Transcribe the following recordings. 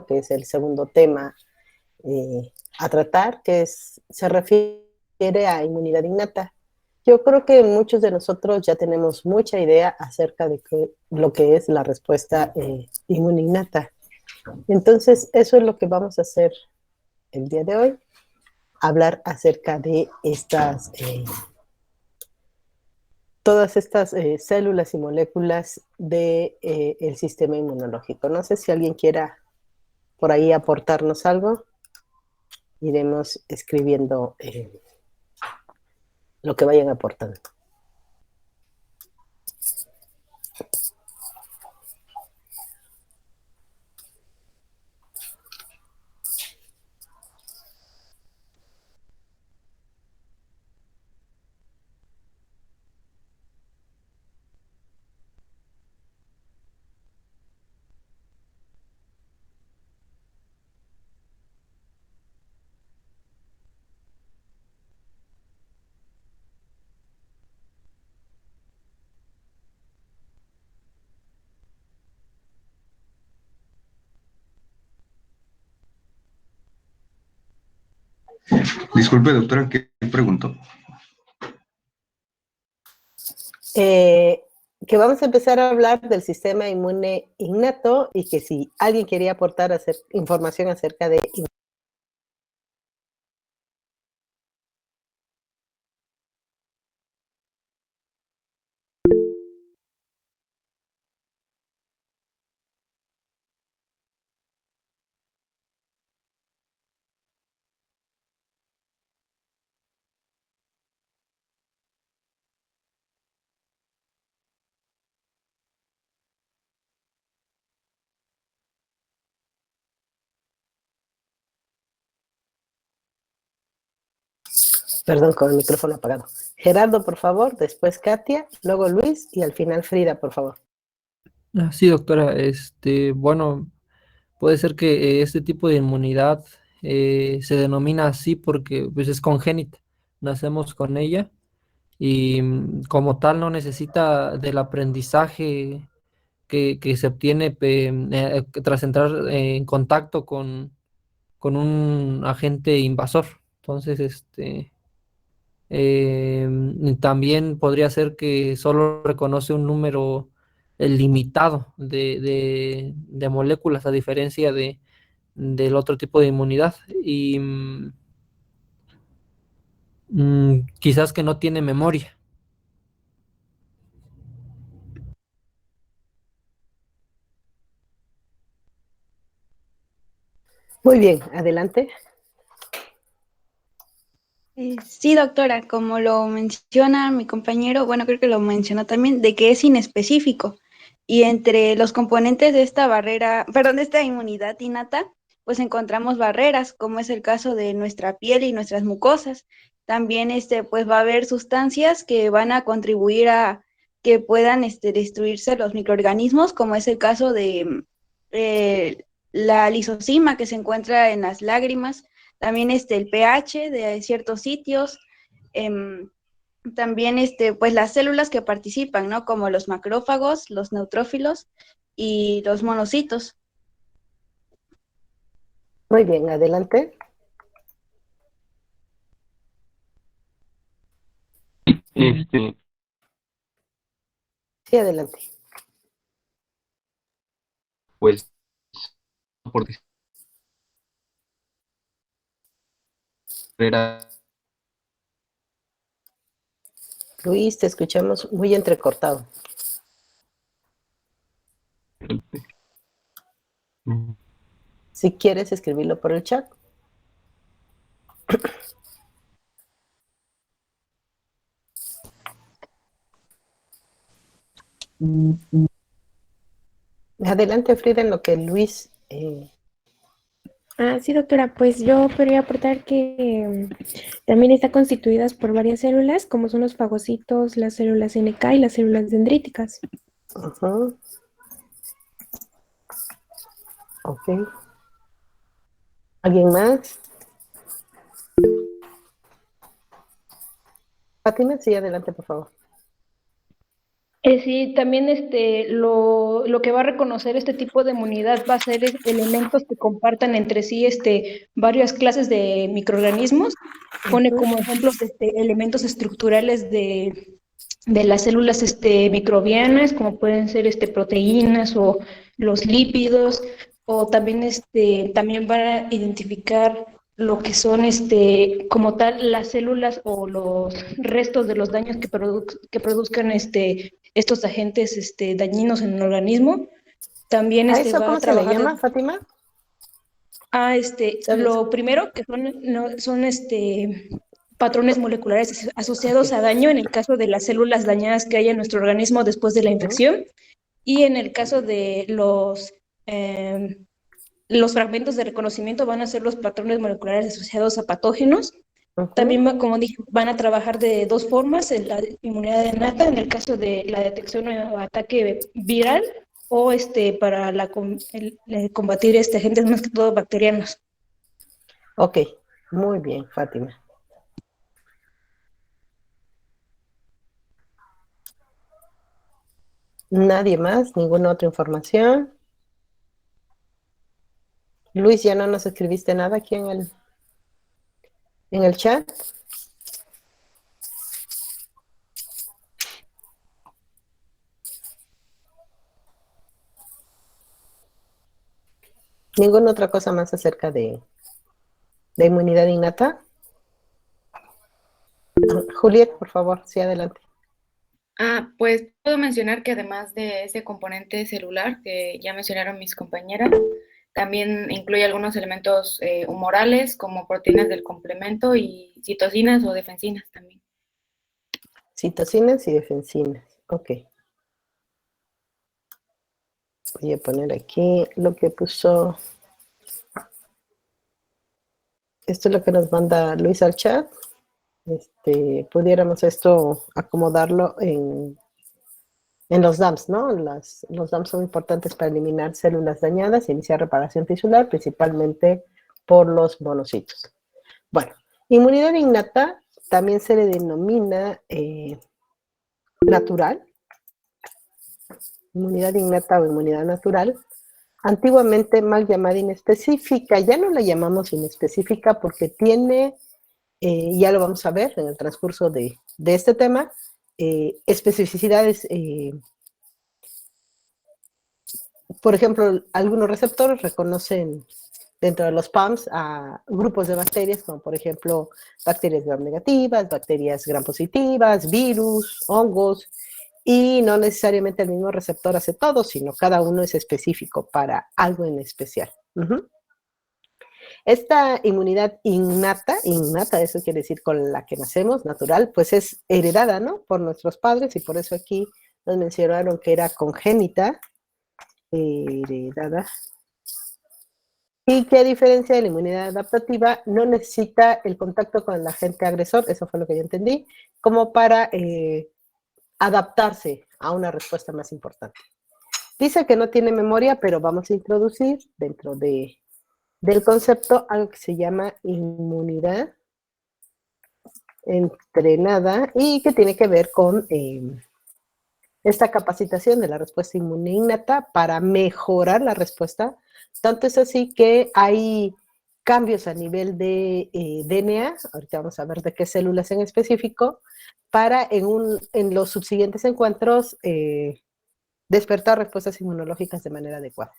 que es el segundo tema a tratar, se refiere a inmunidad innata. Yo creo que muchos de nosotros ya tenemos mucha idea acerca de lo que es la respuesta inmune innata. Entonces, eso es lo que vamos a hacer el día de hoy, hablar acerca de todas estas células y moléculas del sistema inmunológico. No sé si alguien quiera por ahí aportarnos algo. Iremos escribiendo lo que vayan aportando. Disculpe, doctora, ¿qué preguntó? Eh, que vamos a empezar a hablar del sistema inmune innato y que si alguien quería aportar información acerca de... Perdón, con el micrófono apagado. Gerardo, por favor, después Katia, luego Luis y al final Frida, por favor. Sí, doctora, bueno, puede ser que este tipo de inmunidad se denomina así porque pues, es congénita, nacemos con ella y como tal no necesita del aprendizaje que se obtiene tras entrar en contacto con un agente invasor. Entonces, también podría ser que solo reconoce un número limitado de moléculas, a diferencia del otro tipo de inmunidad. Y quizás que no tiene memoria. Muy bien, adelante. Sí, doctora, como lo menciona mi compañero, bueno, creo que lo mencionó también, de que es inespecífico. Y entre los componentes de esta barrera, perdón, de esta inmunidad innata, pues encontramos barreras, como es el caso de nuestra piel y nuestras mucosas. También, pues va a haber sustancias que van a contribuir a que puedan, destruirse los microorganismos, como es el caso de la lisozima que se encuentra en las lágrimas, también el pH de ciertos sitios, em, también pues las células que participan, ¿no? Como los macrófagos, los neutrófilos y los monocitos. Muy bien, adelante. Este, Sí, adelante. pues, por carrera, Luis, te escuchamos muy entrecortado. Si quieres escribirlo por el chat. Adelante, Frida, en lo que Luis... Sí, doctora, pues yo podría aportar que también está constituidas por varias células, como son los fagocitos, las células NK y las células dendríticas. Ujú, ok. ¿Alguien más? Fátima, sí, adelante, por favor. Sí, también lo que va a reconocer este tipo de inmunidad va a ser elementos que compartan entre sí varias clases de microorganismos. Pone como ejemplos elementos estructurales de las células microbianas, como pueden ser proteínas o los lípidos, o también también van a identificar lo que son como tal las células o los restos de los daños que produzcan estos agentes dañinos en el organismo. También ¿A eso va cómo a se le trabajar llama, Fátima? ¿Sabes? lo primero que son, no, son patrones moleculares asociados a daño en el caso de las células dañadas que hay en nuestro organismo después de la infección, y en el caso de los fragmentos de reconocimiento van a ser los patrones moleculares asociados a patógenos. También, como dije, van a trabajar de dos formas, en la inmunidad innata, en el caso de la detección o ataque viral, o para combatir agentes más que todo bacterianos. Ok, muy bien, Fátima. ¿Nadie más? ¿Ninguna otra información? Luis, ¿ya no nos escribiste nada aquí en el chat? ¿Ninguna otra cosa más acerca de inmunidad innata? Juliet, por favor, sí, adelante. Pues puedo mencionar que además de ese componente celular que ya mencionaron mis compañeras, también incluye algunos elementos humorales como proteínas del complemento y citocinas o defensinas también. Citocinas y defensinas, ok. Voy a poner aquí lo que puso. Esto es lo que nos manda Luis al chat. Pudiéramos esto acomodarlo en los DAMs, ¿no? Los DAMs son importantes para eliminar células dañadas e iniciar reparación tisular, principalmente por los monocitos. Bueno, inmunidad innata también se le denomina natural, inmunidad innata o inmunidad natural, antiguamente mal llamada inespecífica. Ya no la llamamos inespecífica porque tiene, ya lo vamos a ver en el transcurso de este tema, especificidades. Por ejemplo, algunos receptores reconocen dentro de los PAMs a grupos de bacterias, como por ejemplo bacterias gram negativas, bacterias gram positivas, virus, hongos, y no necesariamente el mismo receptor hace todo, sino cada uno es específico para algo en especial. Esta inmunidad innata, eso quiere decir con la que nacemos, natural, pues es heredada, ¿no? Por nuestros padres, y por eso aquí nos mencionaron que era congénita, heredada, y que a diferencia de la inmunidad adaptativa, no necesita el contacto con el agente agresor, eso fue lo que yo entendí, como para adaptarse a una respuesta más importante. Dice que no tiene memoria, pero vamos a introducir dentro del concepto algo que se llama inmunidad entrenada y que tiene que ver con esta capacitación de la respuesta inmune innata para mejorar la respuesta. Tanto es así que hay cambios a nivel de DNA, ahorita vamos a ver de qué células en específico, para en los subsiguientes encuentros despertar respuestas inmunológicas de manera adecuada.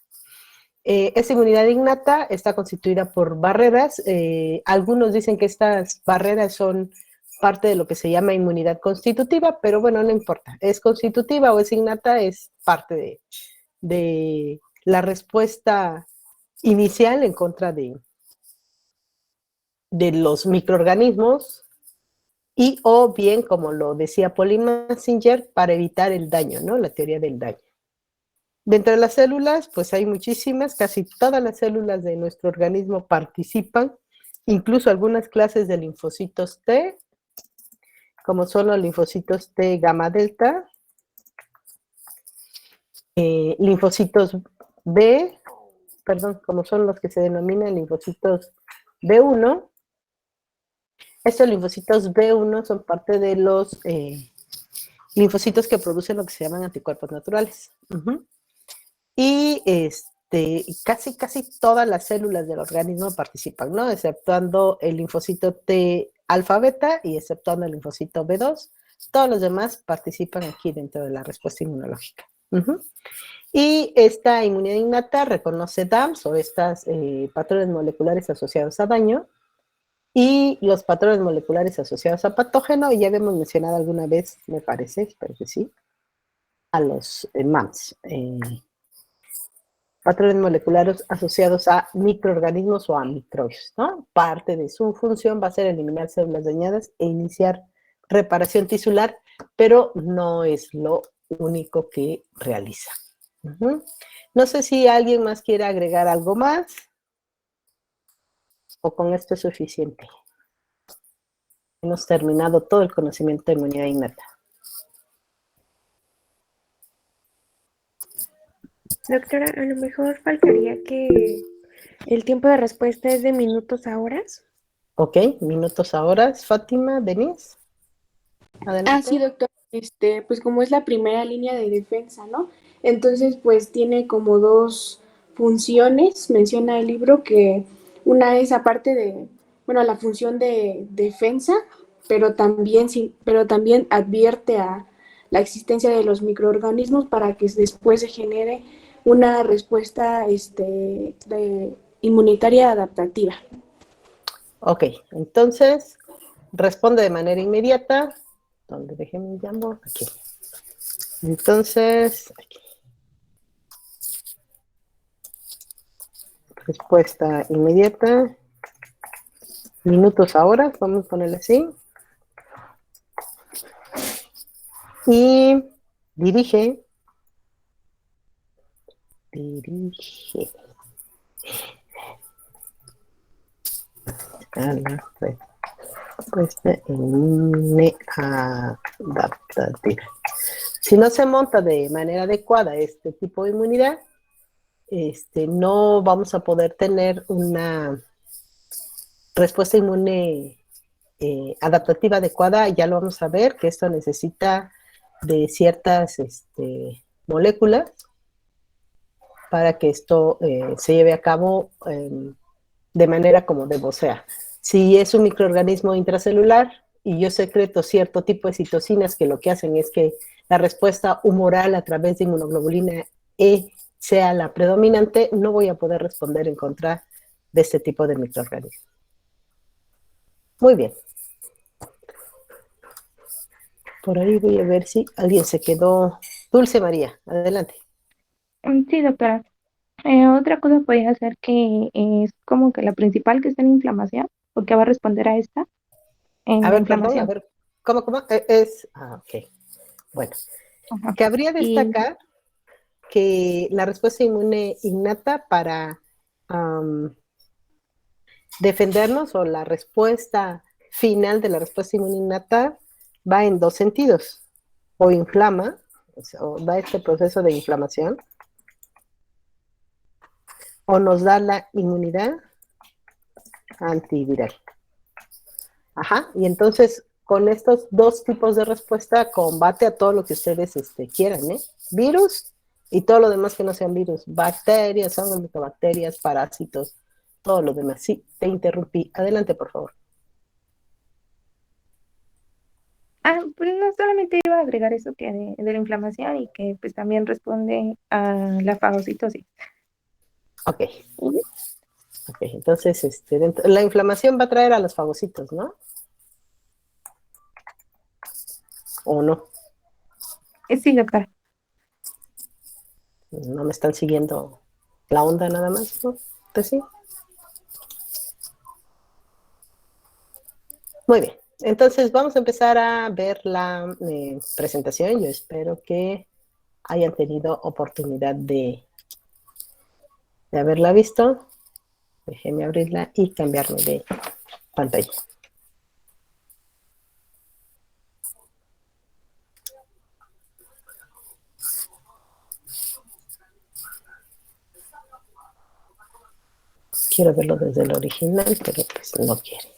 Esta inmunidad innata está constituida por barreras. Algunos dicen que estas barreras son parte de lo que se llama inmunidad constitutiva, pero bueno, no importa. Es constitutiva o es innata, es parte de la respuesta inicial en contra de los microorganismos y o bien, como lo decía Pauline Massinger, para evitar el daño, ¿no? La teoría del daño. Dentro de las células, pues hay muchísimas, casi todas las células de nuestro organismo participan, incluso algunas clases de linfocitos T, como son los linfocitos T gamma delta, linfocitos B, como son los que se denominan linfocitos B1. Estos linfocitos B1 son parte de los linfocitos que producen lo que se llaman anticuerpos naturales. Y casi todas las células del organismo participan, ¿no? Exceptuando el linfocito T alfa beta y exceptuando el linfocito B2, todos los demás participan aquí dentro de la respuesta inmunológica. Y esta inmunidad innata reconoce DAMs o estas patrones moleculares asociados a daño y los patrones moleculares asociados a patógeno, y ya habíamos mencionado alguna vez, me parece, espero que sí, a los MAMS. Patrones moleculares asociados a microorganismos o a microbios, ¿no? Parte de su función va a ser eliminar células dañadas e iniciar reparación tisular, pero no es lo único que realiza. No sé si alguien más quiere agregar algo más o con esto es suficiente. Hemos terminado todo el conocimiento de inmunidad innata. Doctora, a lo mejor faltaría que el tiempo de respuesta es de minutos a horas. Ok, minutos a horas. Fátima, Denise. Adelante. Sí, doctor. Pues como es la primera línea de defensa, ¿no? Entonces, pues tiene como dos funciones, menciona el libro, que una es aparte de, bueno, la función de defensa, pero también advierte a la existencia de los microorganismos para que después se genere una respuesta inmunitaria adaptativa. Ok, entonces responde de manera inmediata. ¿Dónde dejé mi Jamboard? Aquí. Entonces, aquí. Respuesta inmediata. Minutos a horas, vamos a ponerle así. Y dirige a la respuesta inmune adaptativa. Si no se monta de manera adecuada este tipo de inmunidad, no vamos a poder tener una respuesta inmune adaptativa adecuada. Ya lo vamos a ver, que esto necesita de ciertas moléculas para que esto se lleve a cabo de manera como debo ser. Si es un microorganismo intracelular y yo secreto cierto tipo de citocinas que lo que hacen es que la respuesta humoral a través de inmunoglobulina E sea la predominante, no voy a poder responder en contra de este tipo de microorganismo. Muy bien. Por ahí voy a ver si alguien se quedó. Dulce María, adelante. Sí, doctora. Otra cosa podría ser que es como que la principal que está en inflamación, o que va a responder a esta en A la ver, perdón, a inflamación. ver, ¿cómo? Ok. Bueno, Ajá. cabría Y destacar que la respuesta inmune innata para defendernos, o la respuesta final de la respuesta inmune innata, va en dos sentidos. O inflama, o da este proceso de inflamación, o nos da la inmunidad antiviral. Ajá, y entonces con estos dos tipos de respuesta combate a todo lo que ustedes quieran, ¿eh? Virus y todo lo demás que no sean virus, bacterias, hongos, micobacterias, parásitos, todo lo demás. Sí, te interrumpí. Adelante, por favor. pues no solamente iba a agregar eso que de la inflamación y que pues también responde a la fagocitosis. Ok. Ok, entonces la inflamación va a traer a los fagocitos, ¿no? ¿O no? Sí, doctora. No me están siguiendo la onda nada más, ¿no? ¿Usted sí? Muy bien. Entonces vamos a empezar a ver la presentación. Yo espero que hayan tenido oportunidad de haberla visto. Déjenme abrirla y cambiarme de pantalla. Quiero verlo desde el original, pero pues no quiere.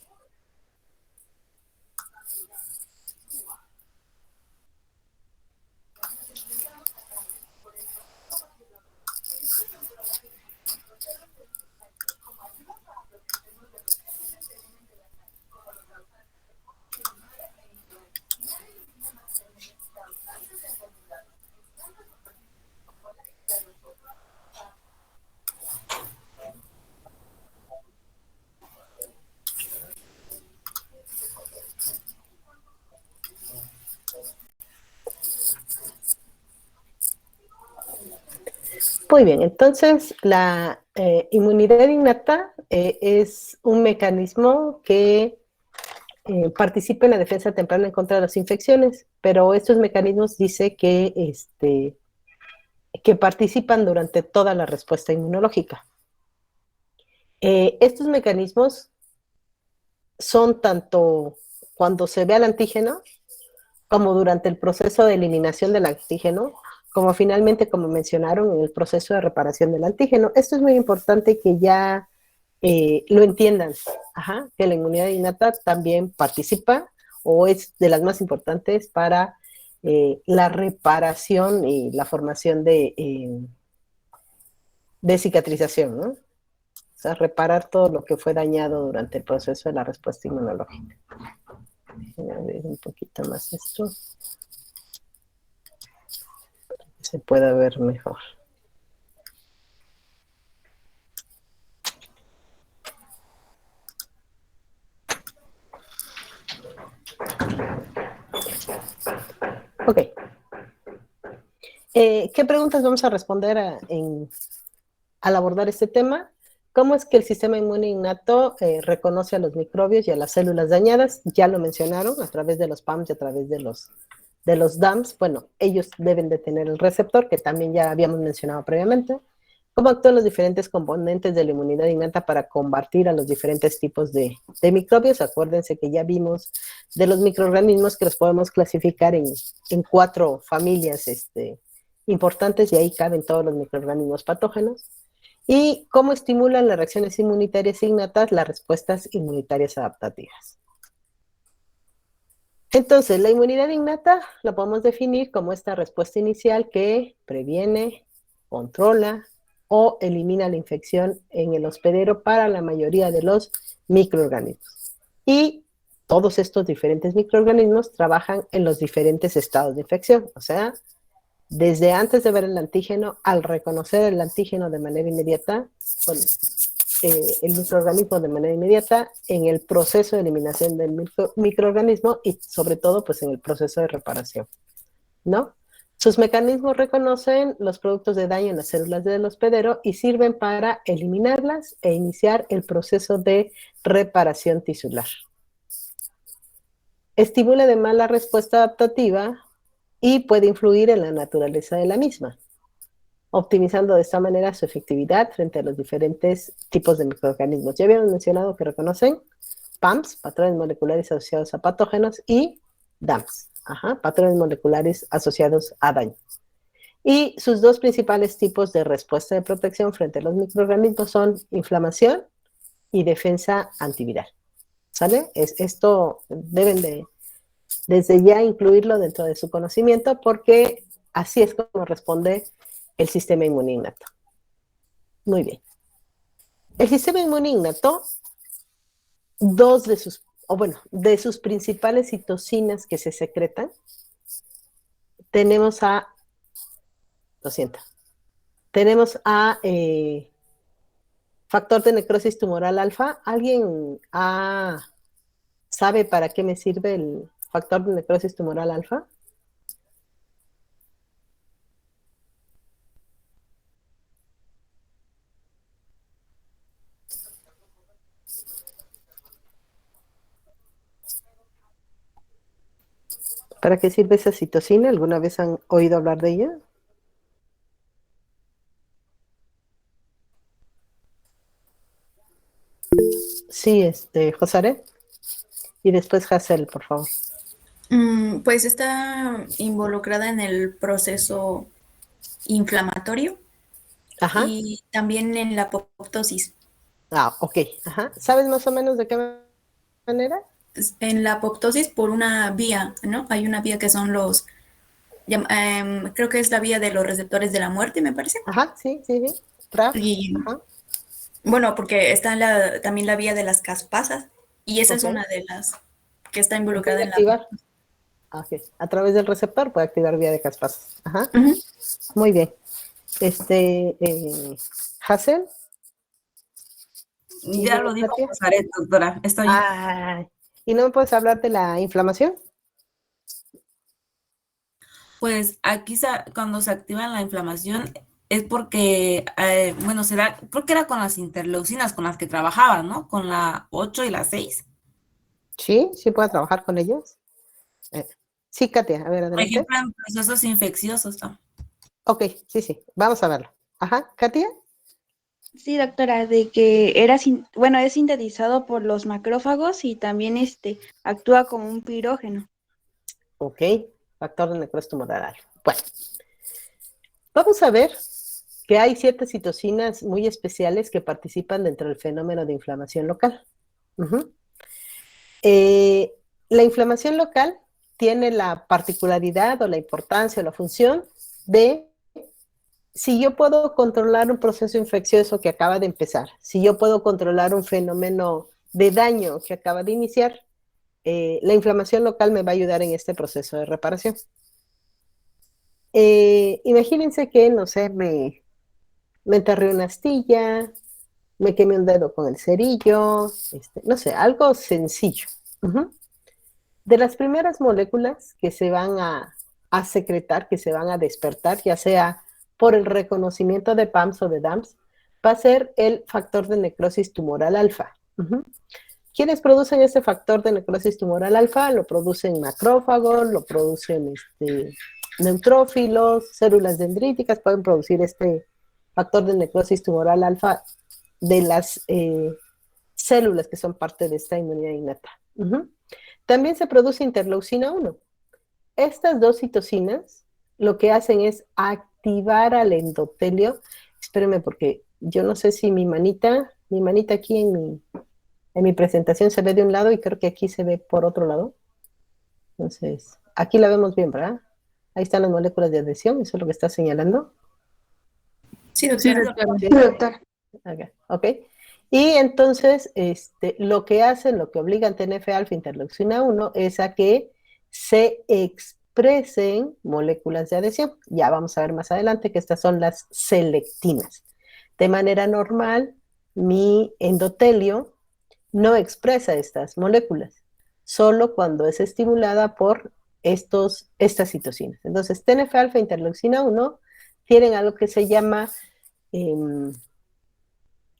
Muy bien, entonces la inmunidad innata es un mecanismo que participa en la defensa temprana en contra de las infecciones, pero estos mecanismos dice que participan durante toda la respuesta inmunológica. Estos mecanismos son tanto cuando se ve al antígeno, como durante el proceso de eliminación del antígeno, como finalmente, como mencionaron, en el proceso de reparación del antígeno. Esto es muy importante que ya lo entiendan, que la inmunidad innata también participa o es de las más importantes para la reparación y la formación de cicatrización, ¿no? O sea, reparar todo lo que fue dañado durante el proceso de la respuesta inmunológica. Voy a ver un poquito más esto. Se pueda ver mejor. Ok. ¿Qué preguntas vamos a responder al abordar este tema? ¿Cómo es que el sistema inmune innato reconoce a los microbios y a las células dañadas? Ya lo mencionaron, a través de los PAMs y a través de los DAMs. Bueno, ellos deben de tener el receptor, que también ya habíamos mencionado previamente. ¿Cómo actúan los diferentes componentes de la inmunidad innata para combatir a los diferentes tipos de microbios? Acuérdense que ya vimos de los microorganismos que los podemos clasificar en 4 familias importantes, y ahí caben todos los microorganismos patógenos. ¿Y cómo estimulan las reacciones inmunitarias innatas las respuestas inmunitarias adaptativas? Entonces, la inmunidad innata la podemos definir como esta respuesta inicial que previene, controla o elimina la infección en el hospedero para la mayoría de los microorganismos. Y todos estos diferentes microorganismos trabajan en los diferentes estados de infección, o sea, desde antes de ver el antígeno, al reconocer el antígeno de manera inmediata, bueno, el microorganismo de manera inmediata, en el proceso de eliminación del microorganismo y sobre todo pues en el proceso de reparación, ¿no? Sus mecanismos reconocen los productos de daño en las células del hospedero y sirven para eliminarlas e iniciar el proceso de reparación tisular. Estimula además la respuesta adaptativa y puede influir en la naturaleza de la misma, optimizando de esta manera su efectividad frente a los diferentes tipos de microorganismos. Ya habíamos mencionado que reconocen PAMs, patrones moleculares asociados a patógenos, y DAMs, patrones moleculares asociados a daño. Y sus 2 principales tipos de respuesta de protección frente a los microorganismos son inflamación y defensa antiviral. ¿Sale? Esto deben de desde ya incluirlo dentro de su conocimiento, porque así es como responde el sistema inmune innato. Muy bien. El sistema inmune innato, de sus principales citocinas que se secretan, tenemos a factor de necrosis tumoral alfa. ¿Alguien sabe para qué me sirve el factor de necrosis tumoral alfa? ¿Para qué sirve esa citocina? ¿Alguna vez han oído hablar de ella? Sí, Josare. Y después Hazel, por favor. Pues está involucrada en el proceso inflamatorio y también en la apoptosis. Ok. ¿Sabes más o menos de qué manera? En la apoptosis por una vía, ¿no? Hay una vía que son los, creo que es la vía de los receptores de la muerte, me parece. Sí. Y, bueno, porque está también la vía de las caspasas, y esa es una de las que está involucrada en la apoptosis. A través del receptor puede activar vía de caspasas. Muy bien. ¿Hazel? Ya lo dijo Josare, doctora. Estoy... ¿Y no me puedes hablar de la inflamación? Pues aquí cuando se activa la inflamación es porque, bueno, creo que era con las interleucinas con las que trabajaba, ¿no? Con la 8 y la 6. Sí, sí puede trabajar con ellos. Sí, Katia, a ver, Por adelante. ejemplo, en procesos infecciosos, ¿no? Ok, sí, vamos a verlo. Ajá, Katia. Sí, doctora, de que bueno, es sintetizado por los macrófagos y también actúa como un pirógeno. Ok, factor de necrosis tumoral. Bueno, vamos a ver que hay ciertas citocinas muy especiales que participan dentro del fenómeno de inflamación local. Ujú. La inflamación local tiene la particularidad o la importancia o la función de si yo puedo controlar un proceso infeccioso que acaba de empezar, si yo puedo controlar un fenómeno de daño que acaba de iniciar, la inflamación local me va a ayudar en este proceso de reparación. Imagínense que, no sé, me enterré una astilla, me quemé un dedo con el cerillo, no sé, algo sencillo. Uh-huh. De las primeras moléculas que se van a secretar, que se van a despertar, ya sea por el reconocimiento de PAMS o de DAMS, va a ser el factor de necrosis tumoral alfa. Uh-huh. ¿Quiénes producen este factor de necrosis tumoral alfa? Lo producen macrófagos, lo producen neutrófilos, células dendríticas, pueden producir este factor de necrosis tumoral alfa de las células que son parte de esta inmunidad innata. Uh-huh. También se produce interleucina 1. Estas dos citocinas lo que hacen es activar al endotelio. Espérenme porque yo no sé si mi manita aquí en mi presentación se ve de un lado y creo que aquí se ve por otro lado. Entonces, aquí la vemos bien, ¿verdad? Ahí están las moléculas de adhesión, eso es lo que está señalando. Sí, doctora. Sí, doctora. Ok. Y entonces, lo que hacen, lo que obligan TNF-alfa interleucina 1 es a que se expresen moléculas de adhesión. Ya vamos a ver más adelante que estas son las selectinas. De manera normal, mi endotelio no expresa estas moléculas, solo cuando es estimulada por estas citocinas. Entonces, TNF-alfa e interleucina 1 tienen algo que se llama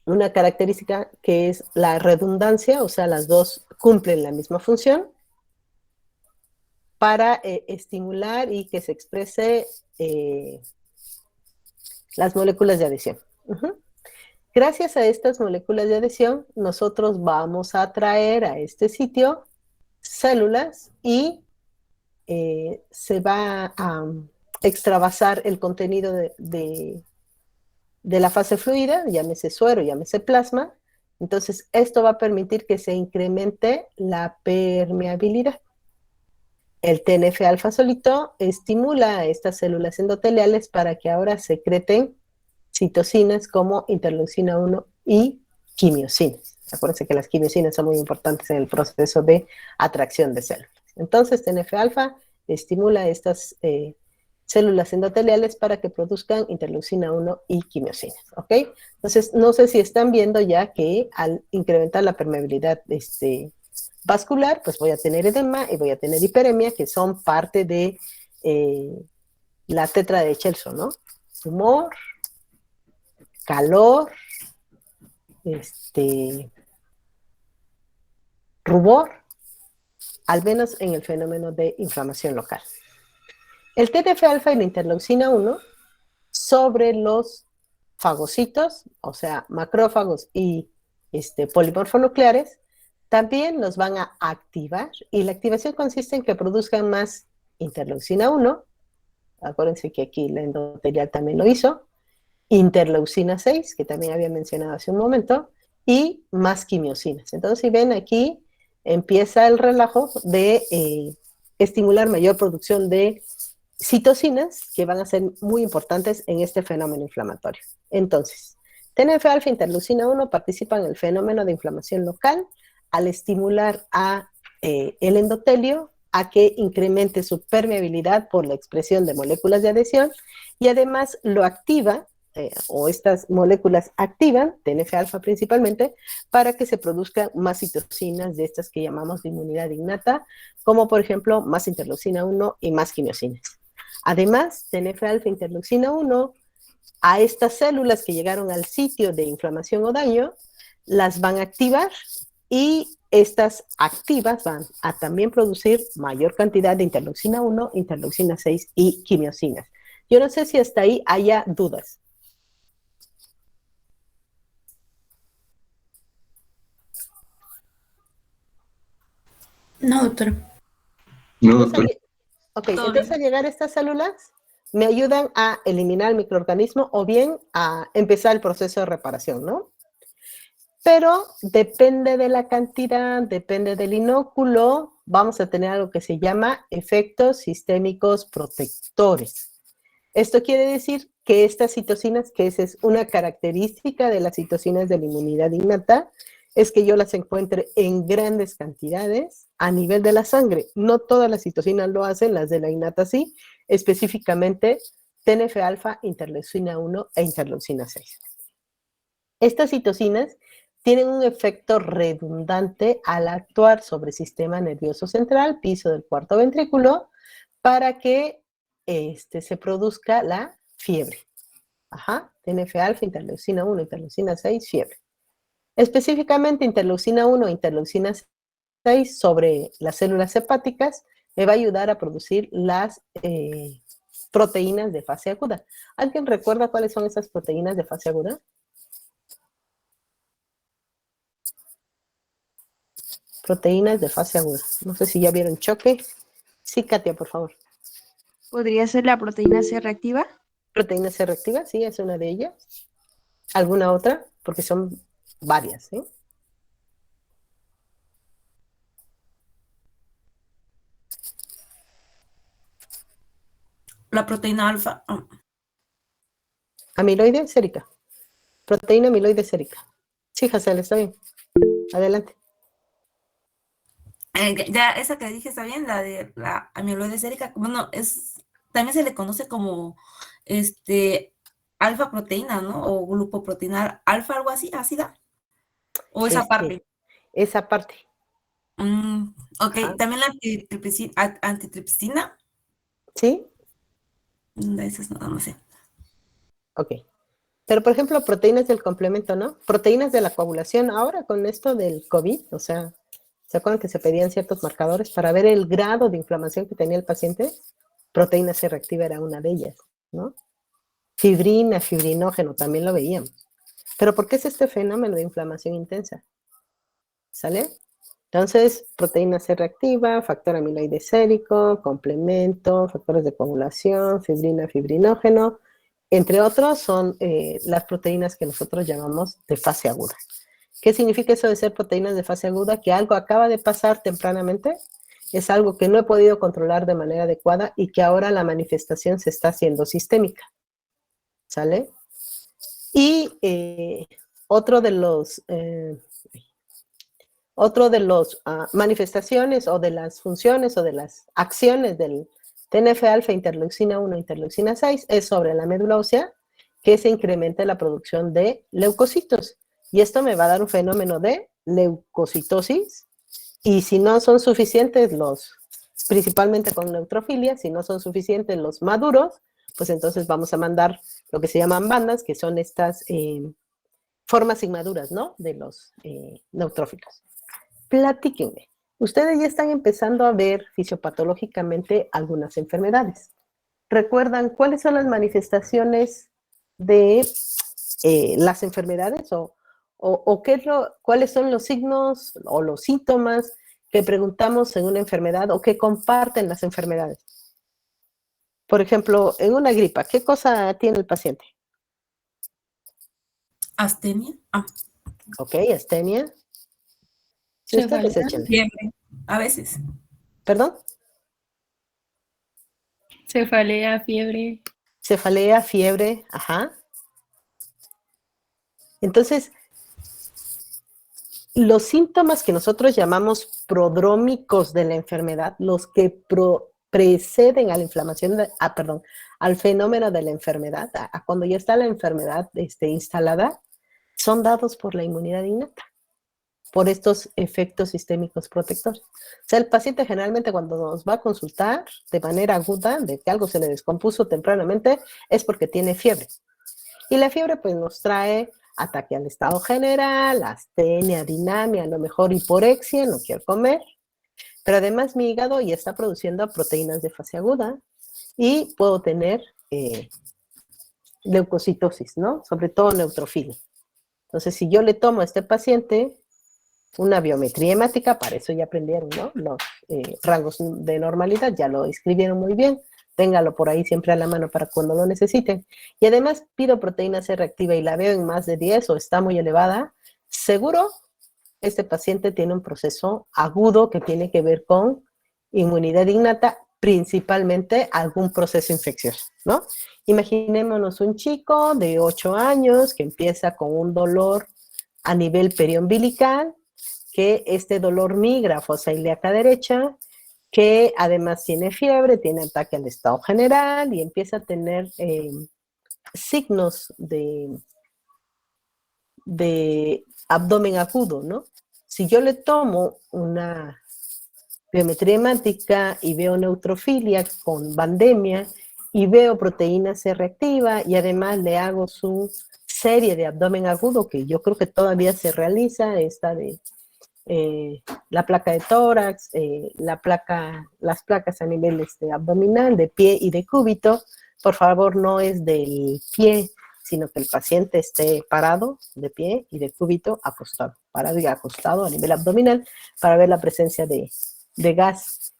una característica que es la redundancia, o sea, las dos cumplen la misma función para estimular y que se exprese las moléculas de adhesión. Uh-huh. Gracias a estas moléculas de adhesión, nosotros vamos a atraer a este sitio células y se va a extravasar el contenido de la fase fluida, llámese suero, llámese plasma. Entonces, esto va a permitir que se incremente la permeabilidad. El TNF-alfa solito estimula a estas células endoteliales para que ahora secreten citocinas como interleucina 1 y quimiosinas. Acuérdense que las quimiosinas son muy importantes en el proceso de atracción de células. Entonces, TNF-alfa estimula estas células endoteliales para que produzcan interleucina 1 y quimiosinas, ¿ok? Entonces, no sé si están viendo ya que al incrementar la permeabilidad vascular, pues voy a tener edema y voy a tener hiperemia, que son parte de la tetra de Chelson, ¿no? Tumor, calor, rubor, al menos en el fenómeno de inflamación local. El TNF-alfa y la interleucina 1 sobre los fagocitos, o sea, macrófagos y polimorfonucleares, también los van a activar y la activación consiste en que produzcan más interleucina 1, acuérdense que aquí la endotelial también lo hizo, interleucina 6, que también había mencionado hace un momento, y más quimiosinas. Entonces, si ven aquí, empieza el relajo de estimular mayor producción de citocinas que van a ser muy importantes en este fenómeno inflamatorio. Entonces, TNF-alfa e interleucina 1 participan en el fenómeno de inflamación local al estimular a el endotelio a que incremente su permeabilidad por la expresión de moléculas de adhesión y además lo activa, o estas moléculas activan, TNF-alfa principalmente, para que se produzcan más citocinas de estas que llamamos de inmunidad innata, como por ejemplo más interleucina 1 y más quimiosinas. Además, TNF-alfa e interleucina 1 a estas células que llegaron al sitio de inflamación o daño, las van a activar y estas activas van a también producir mayor cantidad de interleucina 1, interleucina 6 y quimiosinas. Yo no sé si hasta ahí haya dudas. No, doctora. No, doctora. Ok, entonces al llegar a estas células, me ayudan a eliminar el microorganismo o bien a empezar el proceso de reparación, ¿no? Pero depende de la cantidad, depende del inóculo, vamos a tener algo que se llama efectos sistémicos protectores. Esto quiere decir que estas citocinas, que esa es una característica de las citocinas de la inmunidad innata, es que yo las encuentre en grandes cantidades a nivel de la sangre. No todas las citocinas lo hacen, las de la innata sí, específicamente TNF-alfa, interleucina 1 e interleucina 6. Estas citocinas tienen un efecto redundante al actuar sobre el sistema nervioso central, piso del cuarto ventrículo, para que se produzca la fiebre. Ajá, TNF-alfa, interleucina 1, interleucina 6, fiebre. Específicamente interleucina 1 e interleucina 6 sobre las células hepáticas me va a ayudar a producir las proteínas de fase aguda. ¿Alguien recuerda cuáles son esas proteínas de fase aguda? Proteínas de fase aguda. No sé si ya vieron choque. Sí, Katia, por favor. ¿Podría ser la proteína C reactiva? Proteína C reactiva, sí, es una de ellas. ¿Alguna otra? Porque son varias, ¿sí? La proteína alfa. Amiloide sérica. Proteína amiloide sérica. Sí, Hazel, está bien. Adelante. Ya esa que dije está bien, la de la amiloide sérica, bueno, también se le conoce como alfa proteína, ¿no? O glucoproteína alfa, algo así, ácida. O esa parte. Esa parte. Ok, Ajá. también la antitripsina. ¿Sí? Esas no sé. Ok. Pero, por ejemplo, proteínas del complemento, ¿no? Proteínas de la coagulación. Ahora con esto del COVID, o sea, ¿se acuerdan que se pedían ciertos marcadores para ver el grado de inflamación que tenía el paciente? Proteína C reactiva era una de ellas, ¿no? Fibrina, fibrinógeno, también lo veíamos. Pero ¿por qué es este fenómeno de inflamación intensa? ¿Sale? Entonces, proteína C reactiva, factor amiloide sérico, complemento, factores de coagulación, fibrina, fibrinógeno, entre otros son las proteínas que nosotros llamamos de fase aguda. ¿Qué significa eso de ser proteínas de fase aguda? Que algo acaba de pasar tempranamente, es algo que no he podido controlar de manera adecuada y que ahora la manifestación se está haciendo sistémica. ¿Sale? Y otro de los manifestaciones o de las funciones o de las acciones del TNF-alfa, interleucina 1, interleucina 6, es sobre la médula ósea, que se incrementa la producción de leucocitos. Y esto me va a dar un fenómeno de leucocitosis. Y si no son suficientes principalmente con neutrofilia, si no son suficientes los maduros, pues entonces vamos a mandar lo que se llaman bandas, que son estas formas inmaduras, ¿no? De los neutrófilos. Platíquenme. Ustedes ya están empezando a ver fisiopatológicamente algunas enfermedades. ¿Recuerdan cuáles son las manifestaciones de las enfermedades o cuáles son los signos o los síntomas que preguntamos en una enfermedad o que comparten las enfermedades? Por ejemplo, en una gripa, ¿qué cosa tiene el paciente? Astenia. Ok, astenia. Si ustedes échenle. Fiebre, a veces. ¿Perdón? Cefalea, fiebre. Cefalea, fiebre, ajá. Entonces, los síntomas que nosotros llamamos prodrómicos de la enfermedad, los que preceden a la inflamación, al fenómeno de la enfermedad, a cuando ya está la enfermedad instalada, son dados por la inmunidad innata, por estos efectos sistémicos protectores. O sea, el paciente generalmente cuando nos va a consultar de manera aguda, de que algo se le descompuso tempranamente, es porque tiene fiebre. Y la fiebre pues nos trae ataque al estado general, astenia, dinamia, a lo mejor hiporexia, no quiero comer, pero además mi hígado ya está produciendo proteínas de fase aguda y puedo tener leucocitosis, ¿no? Sobre todo neutrofilia. Entonces, si yo le tomo a este paciente una biometría hemática, para eso ya aprendieron, ¿no? Los rangos de normalidad, ya lo escribieron muy bien, téngalo por ahí siempre a la mano para cuando lo necesiten. Y además pido proteína C reactiva y la veo en más de 10 o está muy elevada, seguro este paciente tiene un proceso agudo que tiene que ver con inmunidad innata, principalmente algún proceso infeccioso, ¿no? Imaginémonos un chico de 8 años que empieza con un dolor a nivel periombilical, que este dolor migra a fosa ilíaca derecha, que además tiene fiebre, tiene ataque al estado general y empieza a tener signos de abdomen agudo, ¿no? Si yo le tomo una biometría hemática y veo neutrofilia con bandemia y veo proteína C reactiva y además le hago su serie de abdomen agudo, que yo creo que todavía se realiza, esta de la placa de tórax, las placas a nivel abdominal, de pie y de cúbito. Por favor, no es del pie, sino que el paciente esté parado, de pie y de cúbito, acostado, parado y acostado a nivel abdominal, para ver la presencia de gas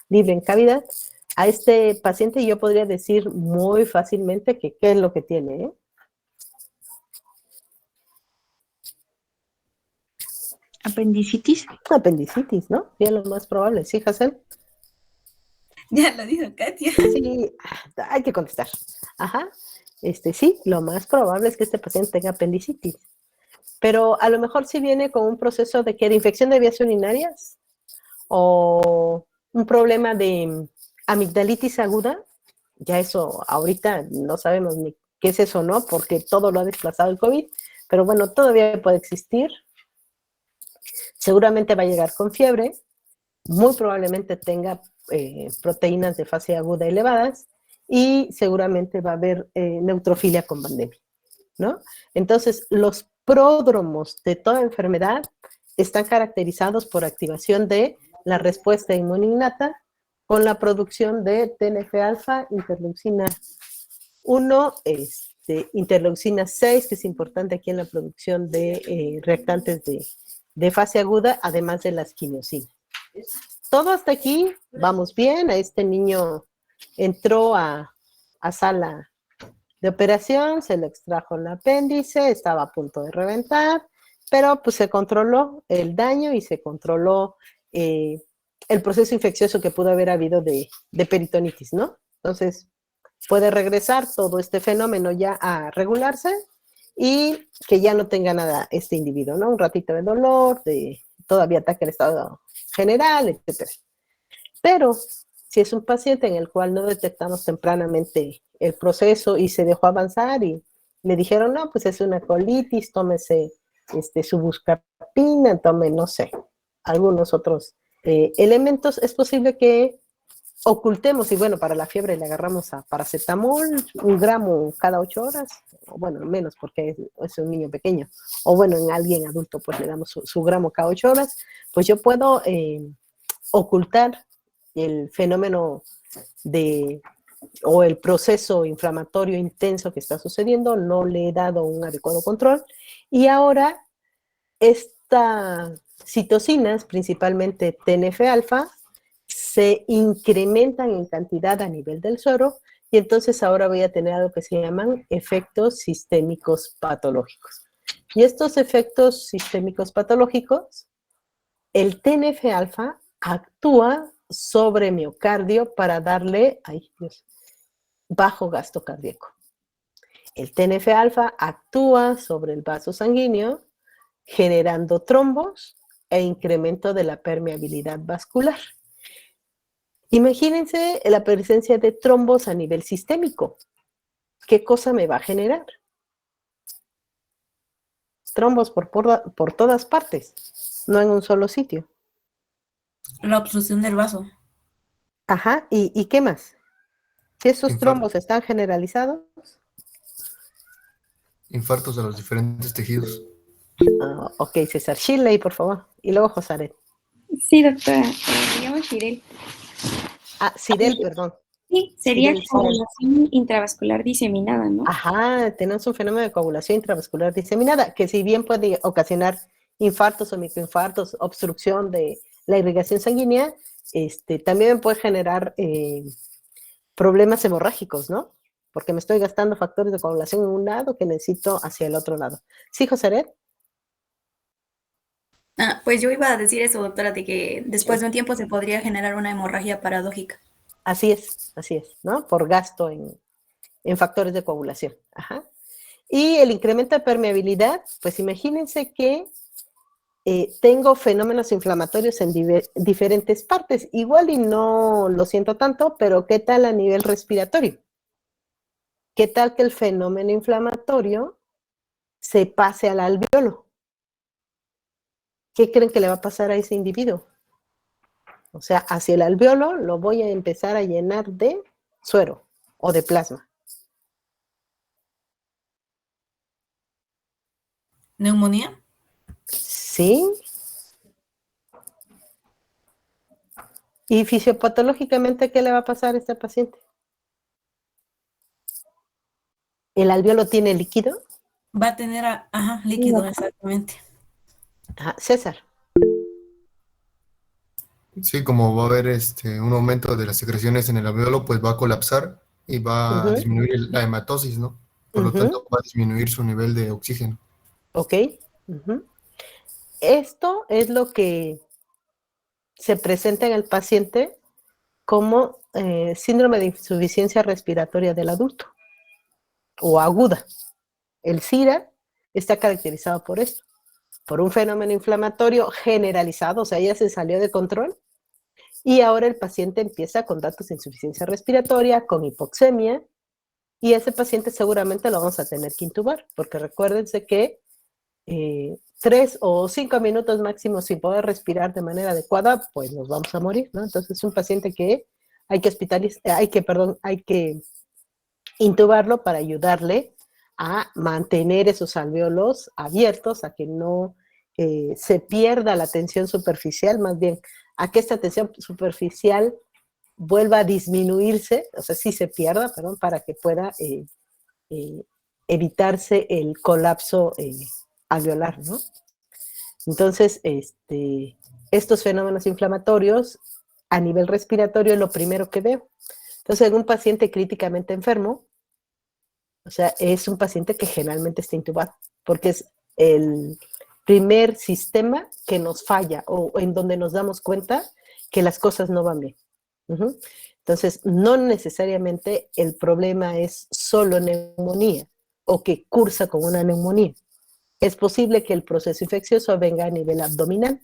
libre en cavidad. A este paciente yo podría decir muy fácilmente que qué es lo que tiene, ¿eh? Apendicitis. Apendicitis, ¿no? Ya lo más probable, ¿sí, Hazel? Ya lo dijo Katia. Sí, hay que contestar. Ajá. Sí, lo más probable es que este paciente tenga apendicitis. Pero a lo mejor sí viene con un proceso de infección de vías urinarias o un problema de amigdalitis aguda. Ya eso ahorita no sabemos ni qué es eso, ¿no? Porque todo lo ha desplazado el COVID. Pero bueno, todavía puede existir. Seguramente va a llegar con fiebre. Muy probablemente tenga proteínas de fase aguda elevadas y seguramente va a haber neutrofilia con bandemia, ¿no? Entonces, los pródromos de toda enfermedad están caracterizados por activación de la respuesta inmune innata con la producción de TNF-alfa, interleucina 1, interleucina 6, que es importante aquí en la producción de reactantes de fase aguda, además de las quimiosinas. Todo hasta aquí, vamos bien. A este niño entró a sala de operación, se le extrajo el apéndice, estaba a punto de reventar, pero pues se controló el daño y se controló el proceso infeccioso que pudo haber habido de peritonitis, ¿no? Entonces, puede regresar todo este fenómeno ya a regularse y que ya no tenga nada este individuo, ¿no? Un ratito de dolor, todavía ataque al estado general, etc. Pero si es un paciente en el cual no detectamos tempranamente el proceso y se dejó avanzar y le dijeron, no, pues es una colitis, tómese su buscapina, tome, no sé, algunos otros elementos, es posible que ocultemos, y bueno, para la fiebre le agarramos a paracetamol, 1 gramo cada 8 horas, o bueno, menos porque es un niño pequeño, o bueno, en alguien adulto pues le damos su gramo cada 8 horas, pues yo puedo ocultar el fenómeno o el proceso inflamatorio intenso que está sucediendo, no le he dado un adecuado control, y ahora estas citocinas, principalmente TNF-alfa, se incrementan en cantidad a nivel del suero, y entonces ahora voy a tener algo que se llaman efectos sistémicos patológicos. Y estos efectos sistémicos patológicos, el TNF-alfa actúa sobre miocardio para darle, bajo gasto cardíaco. El TNF-alfa actúa sobre el vaso sanguíneo, generando trombos e incremento de la permeabilidad vascular. Imagínense la presencia de trombos a nivel sistémico. ¿Qué cosa me va a generar? Trombos por todas partes, no en un solo sitio. La obstrucción del vaso. Ajá, ¿y qué más? Si esos trombos están generalizados, infartos a los diferentes tejidos. Ok, César. Shirley, por favor. Y luego Josaret. Sí, doctora. Me llamo Shirel. Cirel, perdón. Sí, sería Cirel. coagulación intravascular diseminada, ¿no? Ajá, tenemos un fenómeno de coagulación intravascular diseminada, que si bien puede ocasionar infartos o microinfartos, obstrucción de la irrigación sanguínea, también puede generar problemas hemorrágicos, ¿no? Porque me estoy gastando factores de coagulación en un lado que necesito hacia el otro lado. ¿Sí, Josaret? Pues yo iba a decir eso, doctora, de que después de un tiempo se podría generar una hemorragia paradójica. Así es, ¿no? Por gasto en factores de coagulación. Ajá. Y el incremento de permeabilidad, pues imagínense que tengo fenómenos inflamatorios en diferentes partes. Igual y no lo siento tanto, pero ¿qué tal a nivel respiratorio? ¿Qué tal que el fenómeno inflamatorio se pase al alveolo? ¿Qué creen que le va a pasar a ese individuo? O sea, hacia el alveolo lo voy a empezar a llenar de suero o de plasma. ¿Neumonía? Sí. ¿Y fisiopatológicamente qué le va a pasar a este paciente? ¿El alveolo tiene líquido? Va a tener, líquido, exactamente. César. Sí, como va a haber un aumento de las secreciones en el alveolo, pues va a colapsar y va a disminuir la hematosis, ¿no? Por lo tanto, va a disminuir su nivel de oxígeno. Ok. Esto es lo que se presenta en el paciente como síndrome de insuficiencia respiratoria del adulto o aguda. El SIRA está caracterizado por esto, por un fenómeno inflamatorio generalizado, o sea, ya se salió de control, y ahora el paciente empieza con datos de insuficiencia respiratoria, con hipoxemia, y ese paciente seguramente lo vamos a tener que intubar, porque recuérdense que 3 o 5 minutos máximo sin poder respirar de manera adecuada, pues nos vamos a morir, ¿no? Entonces es un paciente que hay que intubarlo para ayudarle a mantener esos alveolos abiertos, a que no se pierda la tensión superficial, más bien a que esta tensión superficial vuelva a disminuirse, o sea, sí se pierda, perdón, para que pueda evitarse el colapso alveolar, ¿no? Entonces, estos fenómenos inflamatorios a nivel respiratorio es lo primero que veo. Entonces, en un paciente críticamente enfermo, o sea, es un paciente que generalmente está intubado, porque es el primer sistema que nos falla o en donde nos damos cuenta que las cosas no van bien. Entonces, no necesariamente el problema es solo neumonía o que cursa con una neumonía. Es posible que el proceso infeccioso venga a nivel abdominal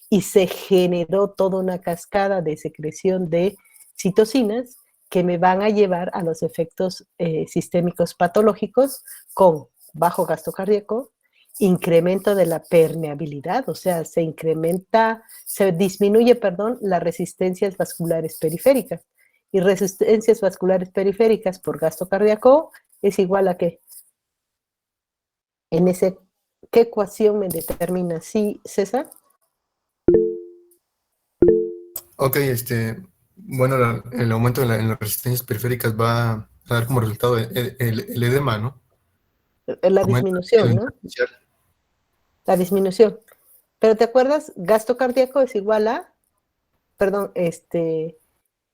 y se generó toda una cascada de secreción de citocinas que me van a llevar a los efectos sistémicos patológicos con bajo gasto cardíaco, incremento de la permeabilidad, o sea, se disminuye, las resistencias vasculares periféricas. Y resistencias vasculares periféricas por gasto cardíaco es igual a ¿qué? ¿Qué ecuación me determina? ¿Sí, César? Ok, bueno, el aumento en las resistencias periféricas va a dar como resultado el edema, ¿no? La disminución, ¿no? La disminución. Pero ¿te acuerdas? Gasto cardíaco es igual a,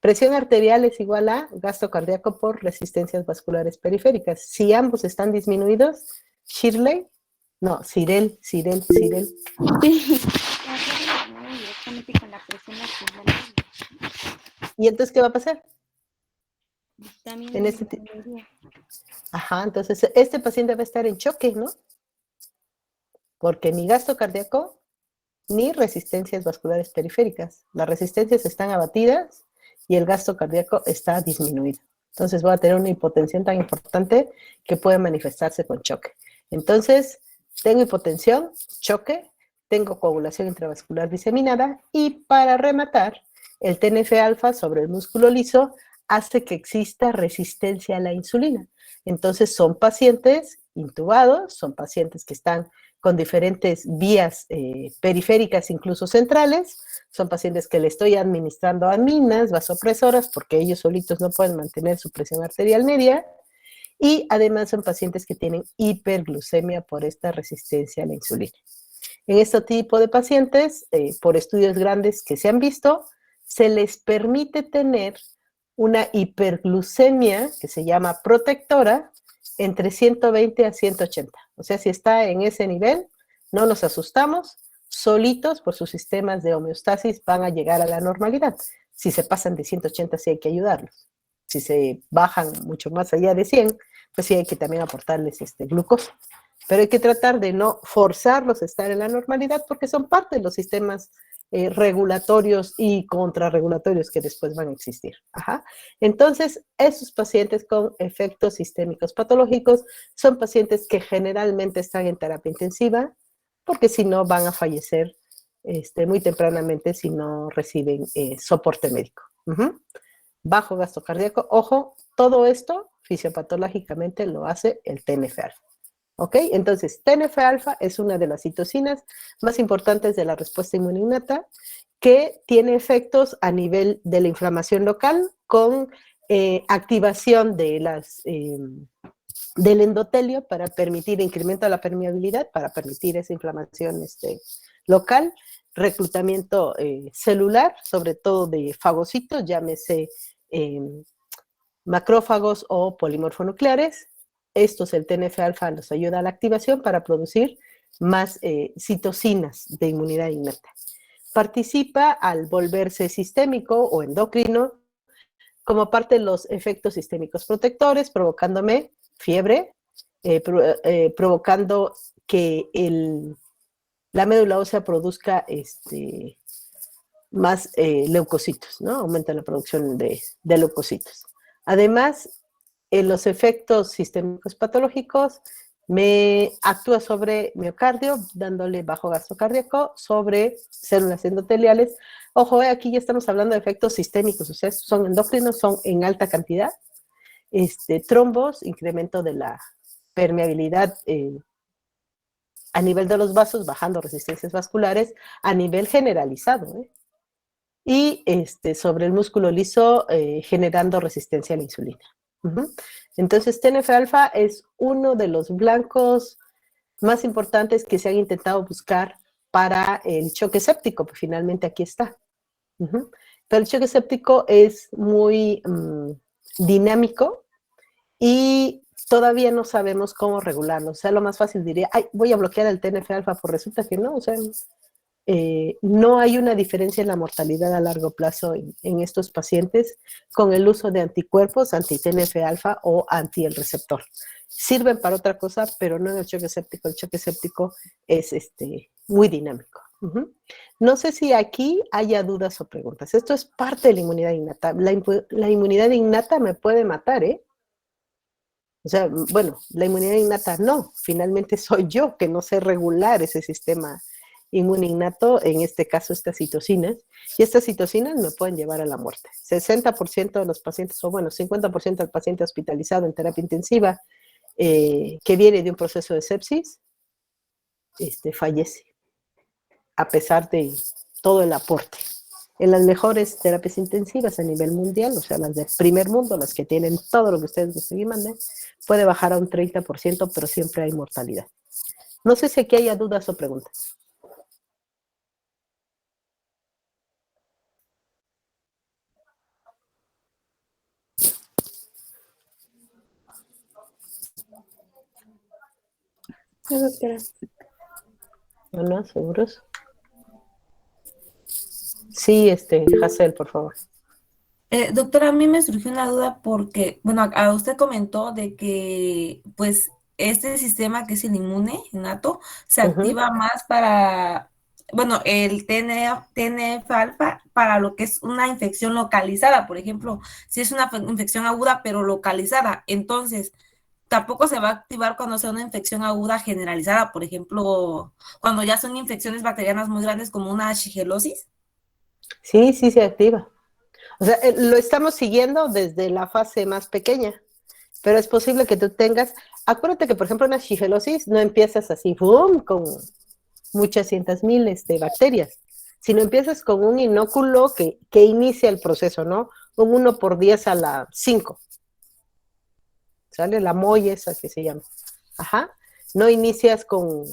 presión arterial es igual a gasto cardíaco por resistencias vasculares periféricas. Si ambos están disminuidos, Shirley, no, Cirel. Sí. Directamente con la presión arterial. ¿Y entonces qué va a pasar? También En entonces este paciente va a estar en choque, ¿no? Porque ni gasto cardíaco ni resistencias vasculares periféricas. Las resistencias están abatidas y el gasto cardíaco está disminuido. Entonces voy a tener una hipotensión tan importante que puede manifestarse con choque. Entonces, tengo hipotensión, choque, tengo coagulación intravascular diseminada y para rematar, el TNF-alfa sobre el músculo liso hace que exista resistencia a la insulina. Entonces son pacientes intubados, son pacientes que están con diferentes vías periféricas, incluso centrales, son pacientes que le estoy administrando aminas, vasopresoras, porque ellos solitos no pueden mantener su presión arterial media, y además son pacientes que tienen hiperglucemia por esta resistencia a la insulina. En este tipo de pacientes, por estudios grandes que se han visto, se les permite tener una hiperglucemia que se llama protectora entre 120 a 180. O sea, si está en ese nivel, no nos asustamos, solitos por sus sistemas de homeostasis van a llegar a la normalidad. Si se pasan de 180, sí hay que ayudarlos. Si se bajan mucho más allá de 100, pues sí hay que también aportarles glucosa. Pero hay que tratar de no forzarlos a estar en la normalidad porque son parte de los sistemas regulatorios y contrarregulatorios que después van a existir. Ajá. Entonces, esos pacientes con efectos sistémicos patológicos son pacientes que generalmente están en terapia intensiva porque si no van a fallecer muy tempranamente si no reciben soporte médico. Bajo gasto cardíaco, ojo, todo esto fisiopatológicamente lo hace el TNF-alfa. ¿Ok? Entonces, TNF-alfa es una de las citocinas más importantes de la respuesta inmune innata que tiene efectos a nivel de la inflamación local con activación de del endotelio para permitir incremento de la permeabilidad, para permitir esa inflamación local, reclutamiento celular, sobre todo de fagocitos, llámese macrófagos o polimorfonucleares. Estos, el TNF-alfa, nos ayuda a la activación para producir más citocinas de inmunidad innata. Participa al volverse sistémico o endocrino como parte de los efectos sistémicos protectores, provocándome fiebre, provocando que la médula ósea produzca más leucocitos, ¿no? Aumenta la producción de leucocitos. Además, en los efectos sistémicos patológicos, me actúa sobre miocardio, dándole bajo gasto cardíaco, sobre células endoteliales. Ojo, aquí ya estamos hablando de efectos sistémicos, o sea, son endócrinos, son en alta cantidad. Trombos, incremento de la permeabilidad a nivel de los vasos, bajando resistencias vasculares a nivel generalizado. Y sobre el músculo liso, generando resistencia a la insulina. Entonces, TNF-alfa es uno de los blancos más importantes que se han intentado buscar para el choque séptico, pues finalmente aquí está. Pero el choque séptico es muy dinámico y todavía no sabemos cómo regularlo. O sea, lo más fácil diría, ay, voy a bloquear el TNF-alfa, pues resulta que no, o sea, no hay una diferencia en la mortalidad a largo plazo en estos pacientes con el uso de anticuerpos anti-TNF-alfa o anti el receptor. Sirven para otra cosa, pero no en el choque séptico. El choque séptico es muy dinámico. No sé si aquí haya dudas o preguntas. Esto es parte de la inmunidad innata. La inmunidad innata me puede matar, ¿eh? O sea, bueno, la inmunidad innata no. Finalmente soy yo que no sé regular ese sistema inmune innato, en este caso estas citocinas, y estas citocinas me pueden llevar a la muerte. 60% de los pacientes, o bueno, 50% del paciente hospitalizado en terapia intensiva que viene de un proceso de sepsis, fallece, a pesar de todo el aporte. En las mejores terapias intensivas a nivel mundial, o sea, las del primer mundo, las que tienen todo lo que ustedes gusten y manden, puede bajar a un 30%, pero siempre hay mortalidad. No sé si aquí haya dudas o preguntas. No, doctora. ¿No? ¿Seguros? Sí, Hazel, por favor. Doctora, a mí me surgió una duda porque, bueno, a usted comentó de que, pues, este sistema que es el inmune innato se activa más para, bueno, el TNF-alfa para lo que es una infección localizada, por ejemplo, si es una infección aguda pero localizada, entonces, tampoco se va a activar cuando sea una infección aguda generalizada, por ejemplo, cuando ya son infecciones bacterianas muy grandes como una shigellosis. Sí, sí se activa. O sea, lo estamos siguiendo desde la fase más pequeña. Pero es posible que tú tengas, acuérdate que por ejemplo una shigellosis no empiezas así, ¡boom!, con muchas cientos miles de bacterias, sino empiezas con un inóculo que inicia el proceso, ¿no? Un 1 por 10 a la 5. ¿Sale? La molla esa que se llama. Ajá. No inicias con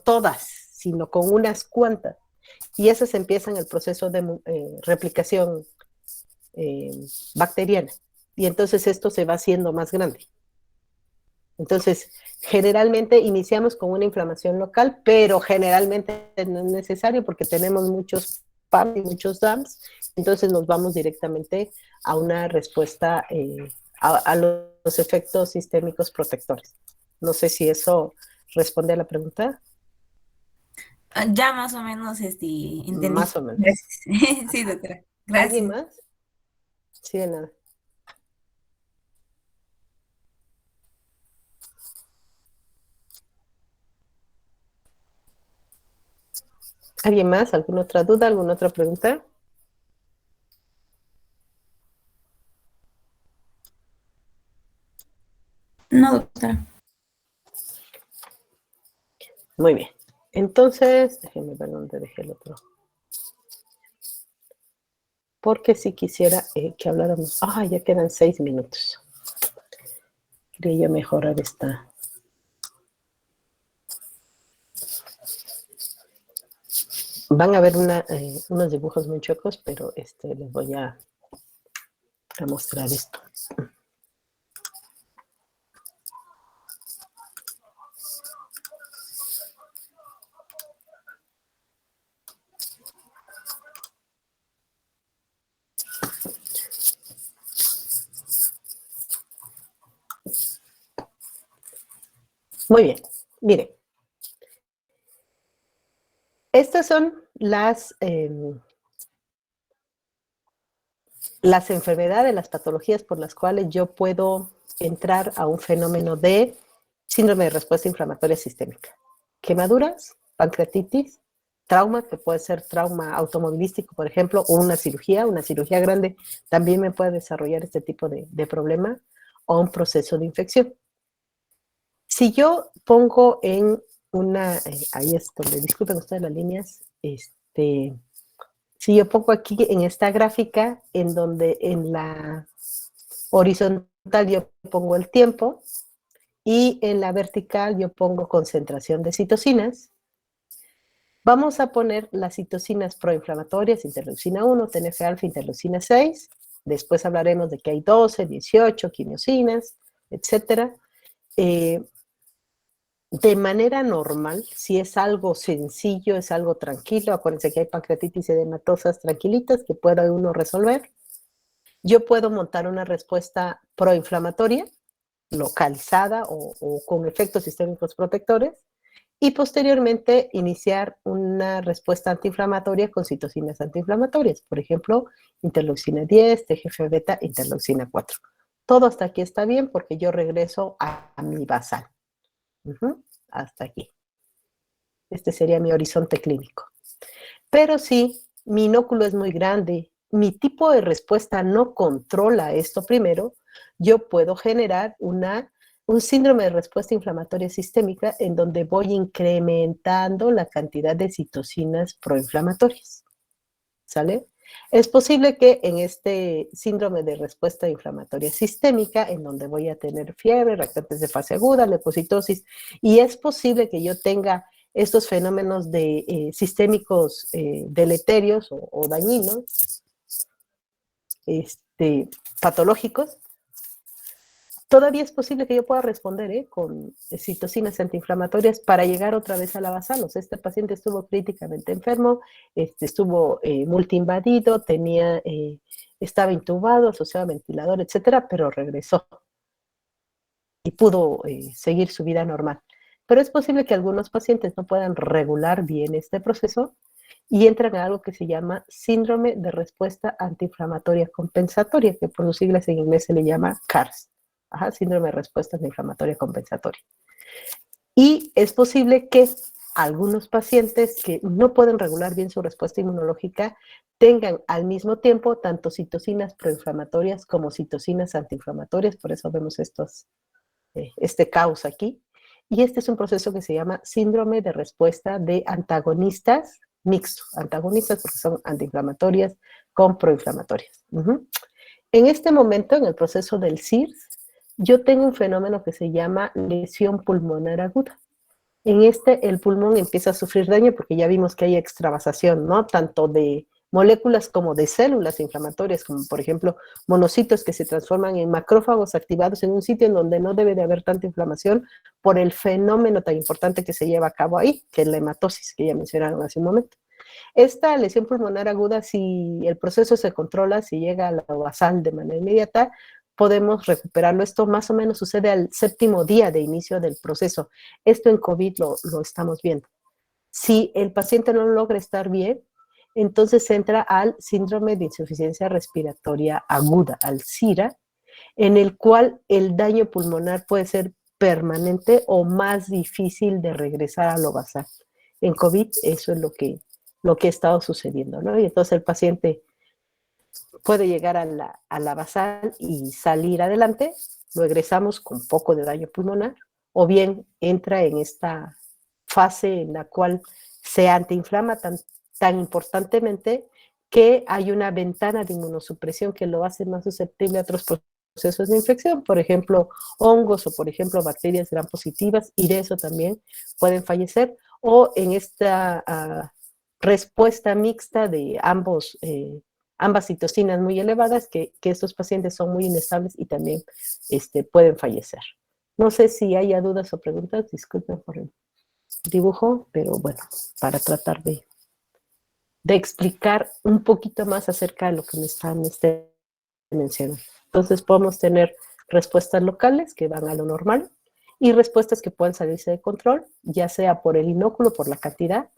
todas, sino con unas cuantas. Y esas empiezan el proceso de replicación bacteriana. Y entonces esto se va haciendo más grande. Entonces, generalmente iniciamos con una inflamación local, pero generalmente no es necesario porque tenemos muchos PAM y muchos DAMs, entonces nos vamos directamente a una respuesta a los efectos sistémicos protectores. No sé si eso responde a la pregunta. Ya más o menos entendí. Más o menos. Gracias. Sí, doctora. ¿Alguien Gracias. más? Sí, de nada. ¿Alguien más? ¿Alguna otra duda? ¿Alguna otra pregunta? No, doctora. Muy bien. Entonces, déjenme ver dónde dejé el otro. Porque si quisiera que habláramos... Ah, ya quedan 6 minutos. Quería mejorar esta... Van a ver unos dibujos muy chuecos, pero les voy a mostrar esto. Muy bien, miren. Estas son las enfermedades, las patologías por las cuales yo puedo entrar a un fenómeno de síndrome de respuesta inflamatoria sistémica. Quemaduras, pancreatitis, trauma, que puede ser trauma automovilístico, por ejemplo, o una cirugía grande, también me puede desarrollar este tipo de problema, o un proceso de infección. Si yo pongo en una, ahí es donde, disculpen ustedes las líneas, si yo pongo aquí en esta gráfica, en donde en la horizontal yo pongo el tiempo, y en la vertical yo pongo concentración de citocinas, vamos a poner las citocinas proinflamatorias, interleucina 1, TNF-alfa, interleucina 6, después hablaremos de que hay 12, 18, quimiosinas, etcétera. De manera normal, si es algo sencillo, es algo tranquilo, acuérdense que hay pancreatitis edematosas tranquilitas que puede uno resolver, yo puedo montar una respuesta proinflamatoria, localizada o con efectos sistémicos protectores, y posteriormente iniciar una respuesta antiinflamatoria con citocinas antiinflamatorias, por ejemplo, interleucina 10, TGF-beta, interleucina 4. Todo hasta aquí está bien porque yo regreso a mi basal. Hasta aquí. Este sería mi horizonte clínico. Pero si mi inóculo es muy grande, mi tipo de respuesta no controla esto primero, yo puedo generar un síndrome de respuesta inflamatoria sistémica en donde voy incrementando la cantidad de citocinas proinflamatorias. ¿Sale? Es posible que en este síndrome de respuesta inflamatoria sistémica, en donde voy a tener fiebre, reactantes de fase aguda, leucocitosis, y es posible que yo tenga estos fenómenos de sistémicos deleterios o dañinos, patológicos, todavía es posible que yo pueda responder con citocinas antiinflamatorias para llegar otra vez a la basal. O sea, este paciente estuvo críticamente enfermo, estuvo multiinvadido, estaba intubado, asociado a ventilador, etcétera, pero regresó y pudo seguir su vida normal. Pero es posible que algunos pacientes no puedan regular bien este proceso y entran a algo que se llama síndrome de respuesta antiinflamatoria compensatoria, que por sus siglas en inglés se le llama CARS. Síndrome de respuesta inflamatoria compensatoria. Y es posible que algunos pacientes que no pueden regular bien su respuesta inmunológica tengan al mismo tiempo tanto citocinas proinflamatorias como citocinas antiinflamatorias, por eso vemos este caos aquí. Y este es un proceso que se llama síndrome de respuesta de antagonistas mixto, antagonistas porque son antiinflamatorias con proinflamatorias. En este momento, en el proceso del CIRS, yo tengo un fenómeno que se llama lesión pulmonar aguda. En el pulmón empieza a sufrir daño porque ya vimos que hay extravasación, ¿no? Tanto de moléculas como de células inflamatorias, como por ejemplo monocitos que se transforman en macrófagos activados en un sitio en donde no debe de haber tanta inflamación por el fenómeno tan importante que se lleva a cabo ahí, que es la hematosis, que ya mencionaron hace un momento. Esta lesión pulmonar aguda, si el proceso se controla, si llega a la basal de manera inmediata, podemos recuperarlo. Esto más o menos sucede al 7º día de inicio del proceso. Esto en COVID lo estamos viendo. Si el paciente no logra estar bien, entonces entra al síndrome de insuficiencia respiratoria aguda, al SIRA, en el cual el daño pulmonar puede ser permanente o más difícil de regresar a lo basal. En COVID eso es lo que ha estado sucediendo, ¿no? Y entonces el paciente puede llegar a la basal y salir adelante, lo egresamos con poco de daño pulmonar, o bien entra en esta fase en la cual se antiinflama tan importantemente que hay una ventana de inmunosupresión que lo hace más susceptible a otros procesos de infección, por ejemplo, hongos o por ejemplo bacterias gram positivas, y de eso también pueden fallecer, o en esta respuesta mixta de ambas citocinas muy elevadas, que estos pacientes son muy inestables y también pueden fallecer. No sé si haya dudas o preguntas, disculpen por el dibujo, pero bueno, para tratar de explicar un poquito más acerca de lo que me están mencionando. Entonces podemos tener respuestas locales que van a lo normal y respuestas que pueden salirse de control, ya sea por el inóculo, por la cantidad,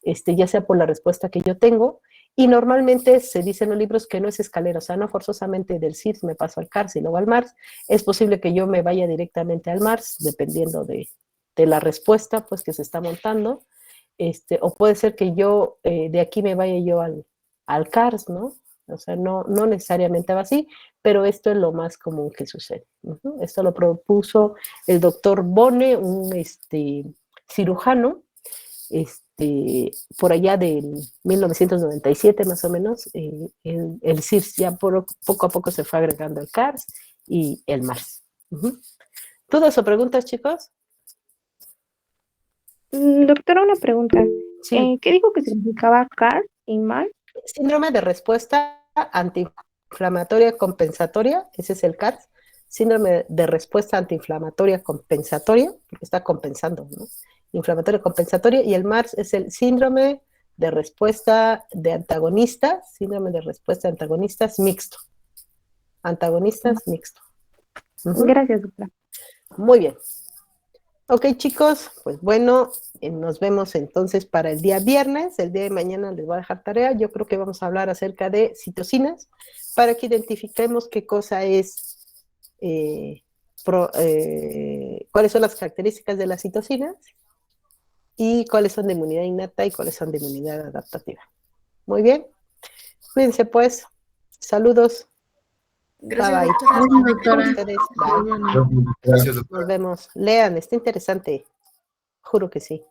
ya sea por la respuesta que yo tengo, y normalmente se dice en los libros que no es escalera, o sea, no forzosamente del CIRS me paso al CARS y luego al MARS, es posible que yo me vaya directamente al MARS, dependiendo de la respuesta pues, que se está montando, o puede ser que yo de aquí me vaya yo al CARS, ¿no? O sea, no necesariamente va así, pero esto es lo más común que sucede. Esto lo propuso el doctor Bone, un cirujano, por allá de 1997 más o menos, el CIRS ya poco a poco se fue agregando el CARS y el MARS. ¿Dudas o preguntas, chicos? Doctora, una pregunta. Sí. ¿Qué dijo que significaba CAR y MARS? Síndrome de respuesta antiinflamatoria compensatoria, ese es el CARS. Síndrome de respuesta antiinflamatoria compensatoria, porque está compensando, ¿no? Inflamatoria compensatoria, y el MARS es el síndrome de respuesta de antagonistas, síndrome de respuesta de antagonistas mixto. Antagonistas mixto. Gracias, doctora. Muy bien. Ok, chicos, pues bueno, nos vemos entonces para el día viernes. El día de mañana les voy a dejar tarea. Yo creo que vamos a hablar acerca de citocinas para que identifiquemos qué cosa es, cuáles son las características de las citocinas y cuáles son de inmunidad innata y cuáles son de inmunidad adaptativa. Muy bien. Cuídense pues. Saludos. Gracias, bye, doctora. Ustedes, bye. Gracias, doctora. Nos vemos. Lean, está interesante. Juro que sí.